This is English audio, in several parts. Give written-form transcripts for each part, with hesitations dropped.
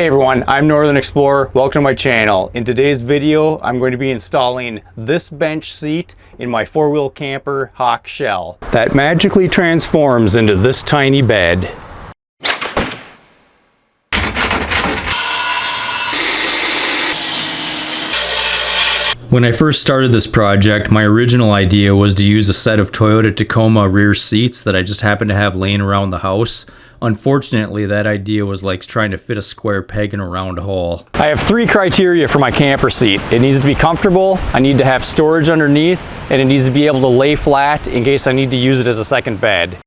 Hey everyone, I'm Northern Explorer. Welcome to my channel. In today's video, I'm going to be installing this bench seat in my four-wheel camper Hawk Shell that magically transforms into this tiny bed. When I first started this project, my original idea was to use a set of Toyota Tacoma rear seats that I just happened to have laying around the house. Unfortunately, that idea was like trying to fit a square peg in a round hole. I have three criteria for my camper seat. It needs to be comfortable, I need to have storage underneath, and it needs to be able to lay flat in case I need to use it as a second bed.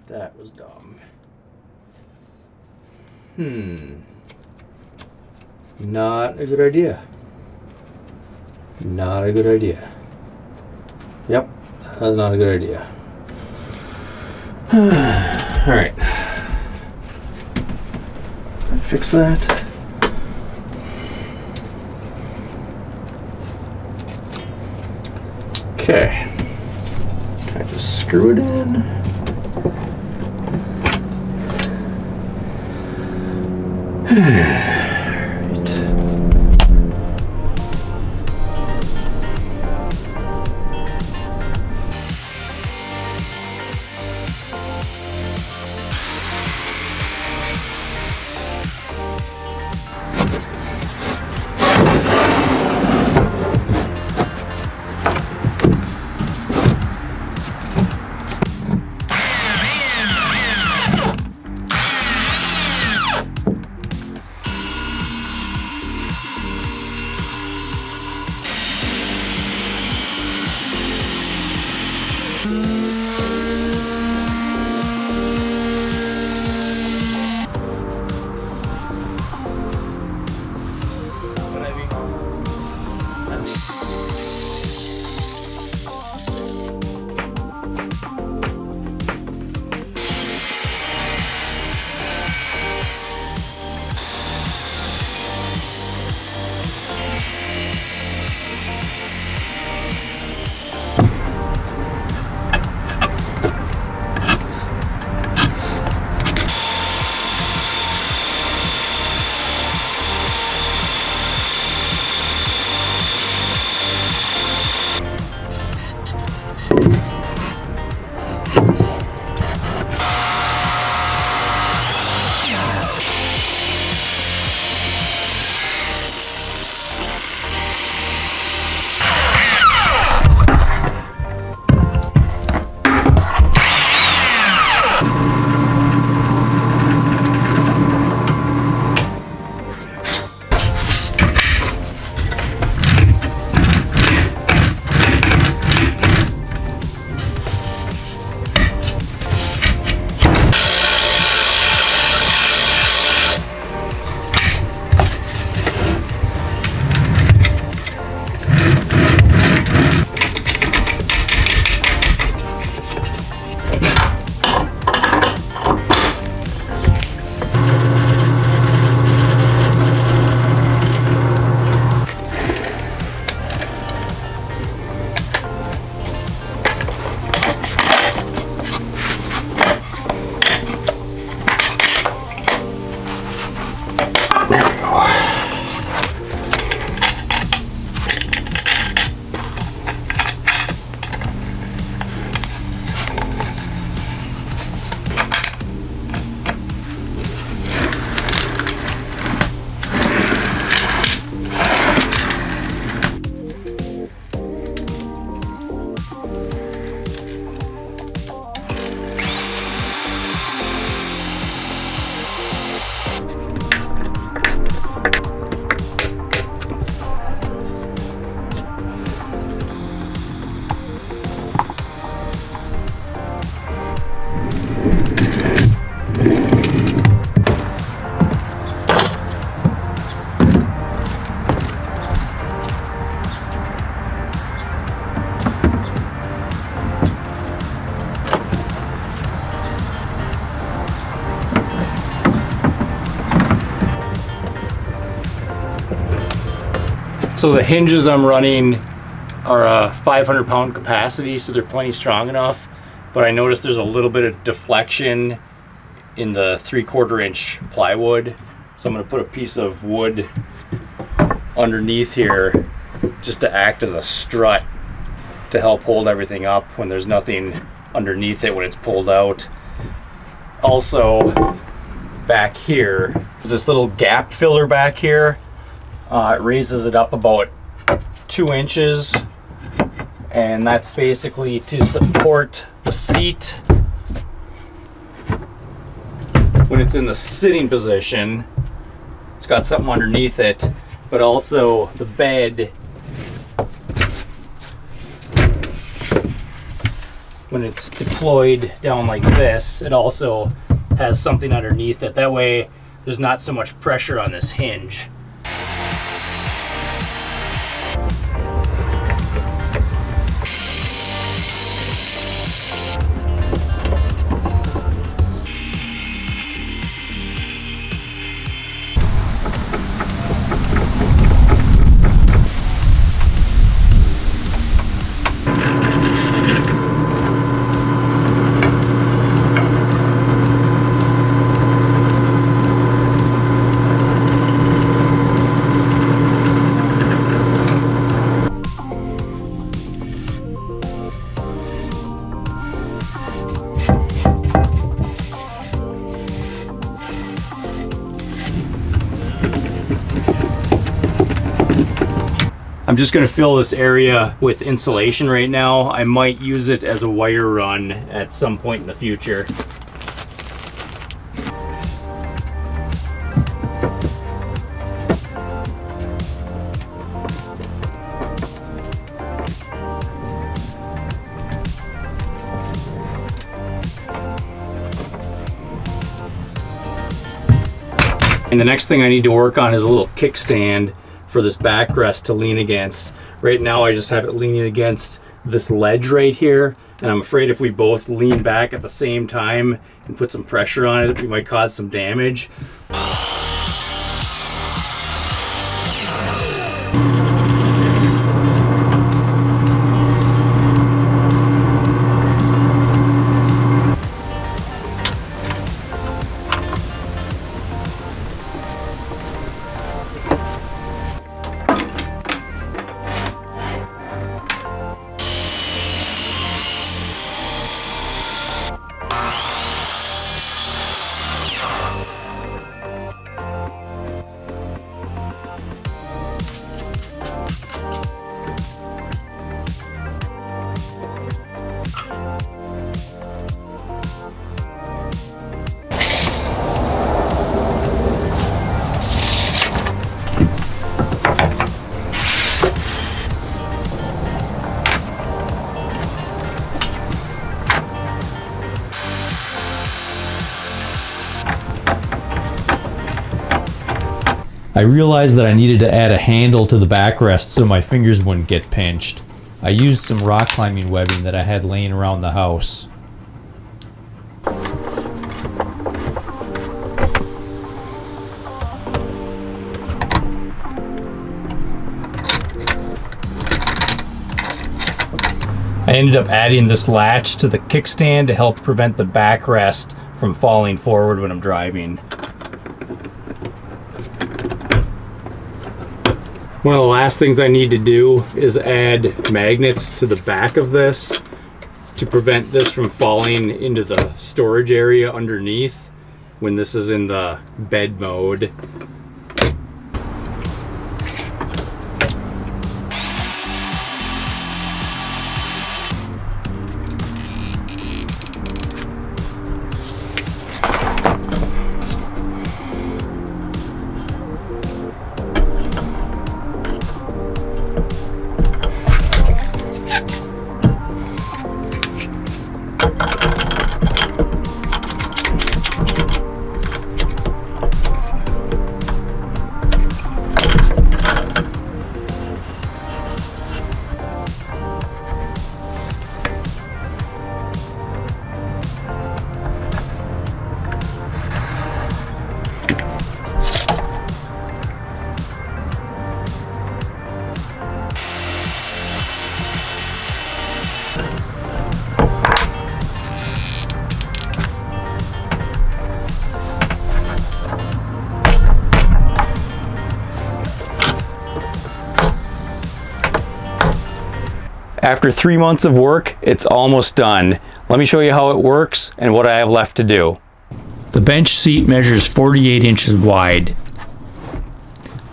That was dumb. Not a good idea. Not a good idea. Yep, that's not a good idea. Alright. Fix that. Okay. Can I just screw it in? So the hinges I'm running are a 500 pound capacity, so they're plenty strong enough, but I noticed there's a little bit of deflection in the 3/4 inch plywood. So I'm gonna put a piece of wood underneath here just to act as a strut to help hold everything up when there's nothing underneath it when it's pulled out. Also, back here is this little gap filler back here. It raises it up about 2 inches, and that's basically to support the seat when it's in the sitting position. It's got something underneath it, but also the bed when it's deployed down like this, it also has something underneath it. That way there's not so much pressure on this hinge. I'm just going to fill this area with insulation right now. I might use it as a wire run at some point in the future. And the next thing I need to work on is a little kickstand for this backrest to lean against. Right now I just have it leaning against this ledge right here, and I'm afraid if we both lean back at the same time and put some pressure on it, we might cause some damage. I realized that I needed to add a handle to the backrest so my fingers wouldn't get pinched. I used some rock climbing webbing that I had laying around the house. I ended up adding this latch to the kickstand to help prevent the backrest from falling forward when I'm driving. One of the last things I need to do is add magnets to the back of this to prevent this from falling into the storage area underneath when this is in the bed mode. After 3 months of work, it's almost done. Let me show you how it works and what I have left to do. The bench seat measures 48 inches wide.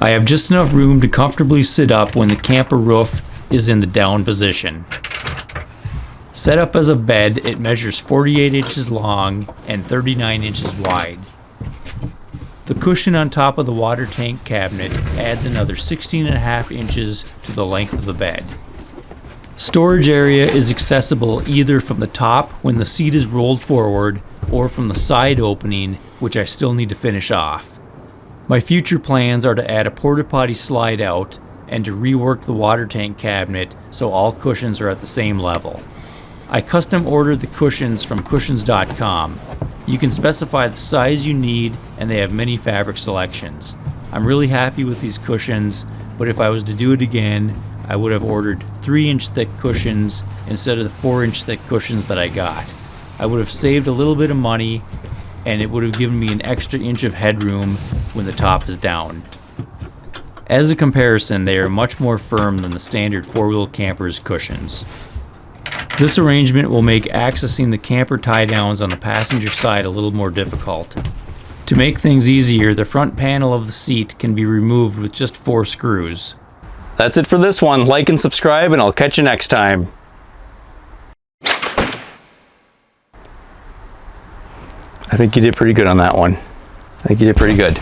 I have just enough room to comfortably sit up when the camper roof is in the down position. Set up as a bed, it measures 48 inches long and 39 inches wide. The cushion on top of the water tank cabinet adds another 16.5 inches to the length of the bed. Storage area is accessible either from the top when the seat is rolled forward or from the side opening, which I still need to finish off. My future plans are to add a porta potty slide out and to rework the water tank cabinet so all cushions are at the same level. I custom ordered the cushions from cushions.com. You can specify the size you need and they have many fabric selections. I'm really happy with these cushions, but if I was to do it again, I would have ordered 3-inch thick cushions instead of the 4-inch thick cushions that I got. I would have saved a little bit of money and it would have given me an extra inch of headroom when the top is down. As a comparison, they are much more firm than the standard 4-wheel camper's cushions. This arrangement will make accessing the camper tie-downs on the passenger side a little more difficult. To make things easier, the front panel of the seat can be removed with just 4 screws. That's it for this one. Like and subscribe, and I'll catch you next time. I think you did pretty good on that one. I think you did pretty good.